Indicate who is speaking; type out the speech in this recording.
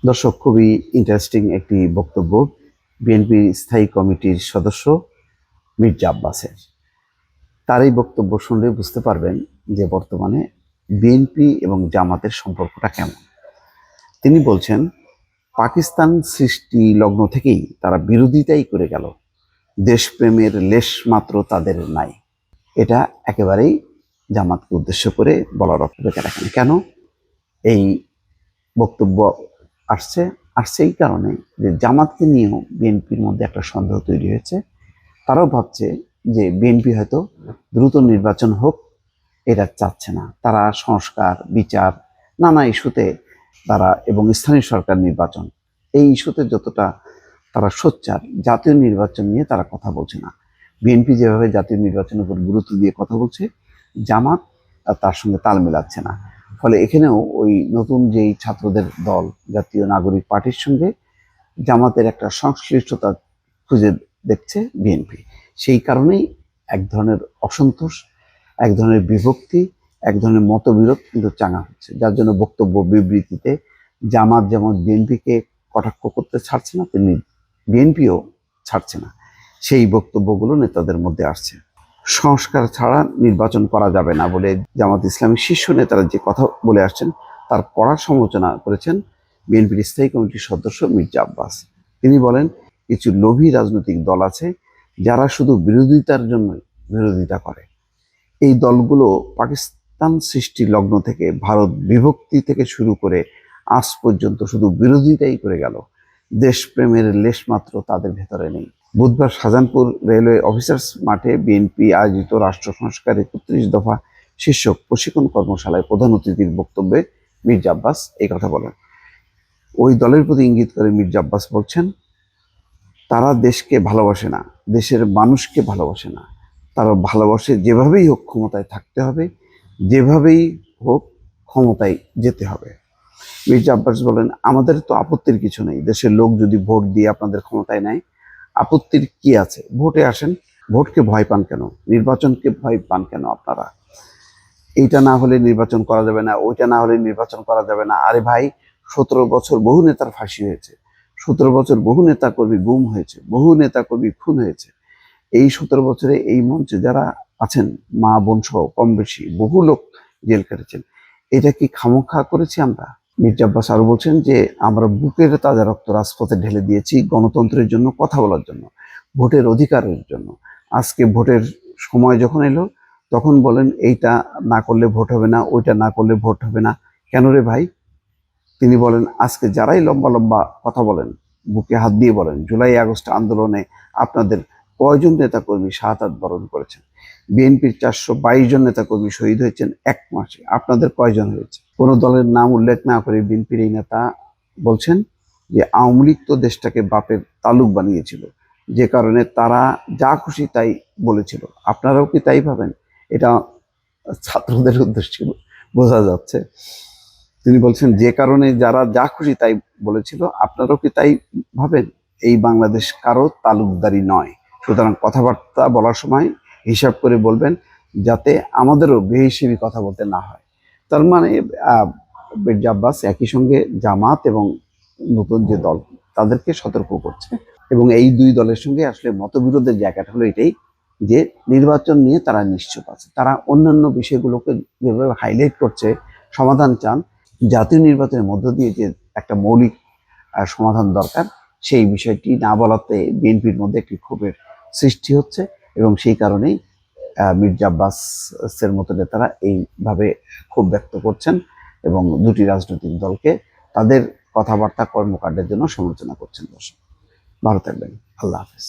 Speaker 1: দর্শক, খুবই ইন্টারেস্টিং একটি বক্তব্য বিএনপির স্থায়ী কমিটির সদস্য মির্জা আব্বাসের। তার এই বক্তব্য শুনলে বুঝতে পারবেন যে বর্তমানে বিএনপি এবং জামাতের সম্পর্কটা কেমন। তিনি বলছেন, পাকিস্তান সৃষ্টি লগ্ন থেকেই তারা বিরোধিতাই করে গেল, দেশপ্রেমের লেশ মাত্র তাদের নাই। এটা একেবারেই জামাতকে উদ্দেশ্য করে বলার অপেক্ষা রাখেন। কেন এই বক্তব্য আসছে আসছে এই কারণে যে জামাতকে নিয়েও বিএনপির মধ্যে একটা সন্দেহ তৈরি হয়েছে। তারাও ভাবছে যে বিএনপি হয়তো দ্রুত নির্বাচন হোক, এটা চাচ্ছে না। তারা সংস্কার, বিচার, নানা ইস্যুতে তারা এবং স্থানীয় সরকার নির্বাচন, এই ইস্যুতে যতটা তারা সোচ্চার, জাতীয় নির্বাচন নিয়ে তারা কথা বলছে না। বিএনপি যেভাবে জাতীয় নির্বাচনের উপর গুরুত্ব দিয়ে কথা বলছে, জামাত তার সঙ্গে তাল মেলাচ্ছে না। ফলে এখানেও ওই নতুন যেই ছাত্রদের দল জাতীয় নাগরিক পার্টির সঙ্গে জামাতের একটা সংশ্লিষ্টতা খুঁজে দেখছে বিএনপি। সেই কারণেই এক ধরনের অসন্তোষ, এক ধরনের বিভক্তি, এক ধরনের মতবিরোধ কিন্তু চাঙা হচ্ছে, যার জন্য বক্তব্য বিবৃতিতে জামাত যেমন বিএনপিকে কটাক্ষ করতে ছাড়ছে না, তেমনি বিএনপিও ছাড়ছে না। সেই বক্তব্যগুলো নেতাদের মধ্যে আসছে। সংস্কার ছাড়া নির্বাচন করা যাবে না বলে জামাত ইসলামী শীর্ষ নেতারা যে কথা বলে আসছেন, তার কড়া সমালোচনা করেছেন বিএনপির স্থায়ী কমিটির সদস্য মির্জা আব্বাস। তিনি বলেন, কিছু লোভী রাজনৈতিক দল আছে যারা শুধু বিরোধিতার জন্যই বিরোধিতা করে। এই দলগুলো পাকিস্তান সৃষ্টি লগ্ন থেকে ভারত বিভক্তি থেকে শুরু করে আজ পর্যন্ত শুধু বিরোধিতাই করে গেল, দেশপ্রেমের লেশমাত্র তাদের ভেতরে নেই। বুধবার শাহজাহানপুর রেলওয়ে অফিসার্স মাঠে বিএনপি আয়োজিত রাষ্ট্র সংস্কারের ৩১ দফা শীর্ষক প্রশিক্ষণ কর্মশালায় প্রধান অতিথির বক্তব্যে মির্জা আব্বাস এই কথা বলেন। ওই দলের প্রতি ইঙ্গিত করে মির্জা আব্বাস বলছেন, তারা দেশকে ভালোবাসে না, দেশের মানুষকে ভালোবাসে না। তারা ভালোবাসে যেভাবেই হোক ক্ষমতায় থাকতে হবে, যেভাবেই হোক ক্ষমতায় যেতে হবে। মির্জা আব্বাস বলেন, আমাদের তো আপত্তির কিছু নেই, দেশের লোক যদি ভোট দিয়ে আপনাদের ক্ষমতায় নেয়, আপত্তির কি আছে? ভোটে আসেন। ভোটকে ভয় পান কেন? নির্বাচনকে ভয় পান কেন আপনারা? এইটা না হলে নির্বাচন করা যাবে না, ওইটা না হলে নির্বাচন করা যাবে না। আরে ভাই, 17 বছর বহু নেতার ফাঁসি হয়েছে, 17 বছর বহু নেতা কর্মী গুম হয়েছে, বহু নেতা কর্মী খুন হয়েছে। এই 17 বছরে এই মঞ্চে যারা আছেন, মা বোন সহ কম বেশি বহু লোক জেল কেটেছেন। এটা কি খামোখা করেছি আমরা? মির্জা আব্বাস আরো বলছেন যে, আমরা বুকের তাজা রক্ত রাজপথে ঢেলে দিয়েছি গণতন্ত্রের জন্য, কথা বলার জন্য, ভোটের অধিকারের জন্য। আজকে ভোটের সময় যখন এলো, তখন বলেন এইটা না করলে ভোট হবে না, ওইটা না করলে ভোট হবে না। কেন রে ভাই? তিনি বলেন, আজকে যারাই লম্বা লম্বা কথা বলেন, বুকে হাত দিয়ে বলেন, জুলাই আগস্ট আন্দোলনে আপনাদের কয়জন নেতাকর্মী শাহাদাত বরণ করেছেন? বিএনপির 422 জন নেতাকর্মী শহীদ হয়েছেন 1 মাসে, আপনাদের কয়জন হয়েছে? কোনো দলের নাম উল্লেখ না করে বিএনপির এই নেতা বলছেন যে, আওয়ামী লীগ তো দেশটাকে বাপের তালুক বানিয়েছিল, যে কারণে তারা যা খুশি তাই বলেছিল। আপনারাও কি তাই ভাবেন? এটা ছাত্রদের উদ্দেশ্যে বোঝা যাচ্ছে। তিনি বলছেন, যে কারণে যারা যা খুশি তাই বলেছিল, আপনারাও কি তাই ভাবেন? এই বাংলাদেশ কারো তালুকদারি নয়। সুতরাং কথাবার্তা বলার সময় হিসাব করে বলবেন, যাতে আমাদেরও বেহিসেবি কথা বলতে না হয়। তার মানে মির্জা আব্বাস একই সঙ্গে জামাত এবং নতুন যে দল, তাদেরকে সতর্ক করছে। এবং এই দুই দলের সঙ্গে আসলে মতবিরোধের জায়গাটা হলো এটাই যে, নির্বাচন নিয়ে তারা নিশ্চুপ আছে। তারা অন্যান্য বিষয়গুলোকে যেভাবে হাইলাইট করছে, সমাধান চান, জাতীয় নির্বাচনের মধ্য দিয়ে যে একটা মৌলিক সমাধান দরকার, সেই বিষয়টি না বলাতে বিএনপির মধ্যে একটি ক্ষোভের সৃষ্টি হচ্ছে। এবং সেই কারণেই মির্জা আব্বাসের মতো নেতারা এইভাবে ক্ষোভ ব্যক্ত করছেন এবং দুটি রাজনৈতিক দলকে তাদের কথাবার্তা, কর্মকাণ্ডের জন্য সমালোচনা করছেন। দর্শক, ভালো থাকবেন। আল্লাহ হাফেজ।